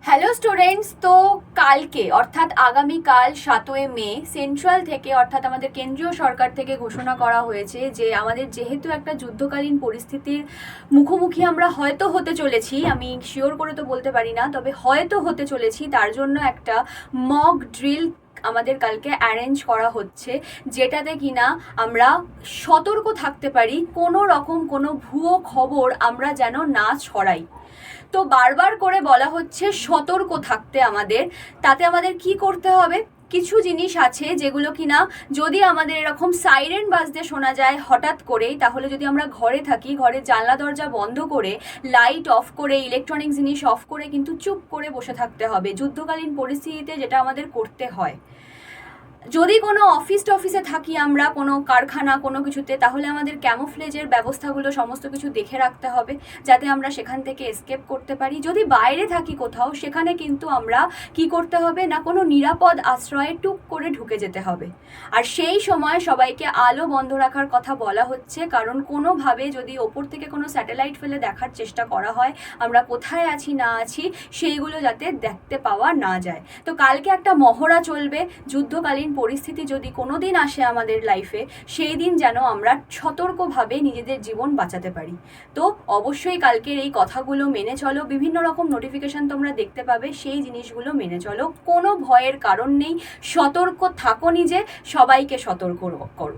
Hello students, তো কালকে অর্থাৎ আগামীকাল 7ই মে সেন্ট্রাল থেকে অর্থাৎ আমাদের কেন্দ্রীয় সরকার থেকে ঘোষণা করা হয়েছে যে আমাদের যেহেতু একটা যুদ্ধকালীন পরিস্থিতির মুখোমুখি আমরা হয়তো হতে চলেছি, আমি শিওর করে তো বলতে পারি না, তবে হয়তো হতে চলেছি, তার জন্য একটা মক ড্রিল আমাদের কালকে অ্যারেঞ্জ করা হচ্ছে, যেটাতে কিনা আমরা সতর্ক থাকতে পারি কোনো রকম কোনো ভুয়ো খবর আমরা যেন না ছড়াই। তো বারবার করে বলা হচ্ছে সতর্ক থাকতে আমাদের। তাতে আমাদের কি করতে হবে? কিছু জিনিস আছে যেগুলো কিনা যদি আমাদের এরকম সাইরেন বাজতে শোনা যায় হঠাৎ করেই, তাহলে যদি আমরা ঘরে থাকি, ঘরের জানলা দরজা বন্ধ করে, লাইট অফ করে, ইলেকট্রনিক জিনিস অফ করে কিন্তু চুপ করে বসে থাকতে হবে। যুদ্ধকালীন পরিস্থিতিতে যেটা আমাদের করতে হয়। যদি কোনো অফিসে থাকি আমরা, কোনো কারখানা কোনো কিছুতে, তাহলে আমাদের ক্যামোফ্লেজের ব্যবস্থাগুলো সমস্ত কিছু দেখে রাখতে হবে যাতে আমরা সেখান থেকে এসকেপ করতে পারি। যদি বাইরে থাকি কোথাও, সেখানে কিন্তু আমরা কি করতে হবে না, কোনো নিরাপদ আশ্রয়ে টুক করে ঢুকে যেতে হবে। আর সেই সময় সবাইকে আলো বন্ধ রাখার কথা বলা হচ্ছে, কারণ কোনোভাবে যদি ওপর থেকে কোনো স্যাটেলাইট ফেলে দেখার চেষ্টা করা হয় আমরা কোথায় আছি না আছি, সেইগুলো যাতে দেখতে পাওয়া না যায়। তো কালকে একটা মহড়া চলবে, যুদ্ধকালীন পরিস্থিতি যদি কোনো দিন আসে আমাদের লাইফে, সেই দিন যেন আমরা সতর্কভাবে নিজেদের জীবন বাঁচাতে পারি। তো অবশ্যই কালকের এই কথাগুলো মেনে চলো। বিভিন্ন রকম নোটিফিকেশন তোমরা দেখতে পাবে, সেই জিনিসগুলো মেনে চলো। কোনো ভয়ের কারণ নেই, সতর্ক থাকো, নিজে সবাইকে সতর্ক করো।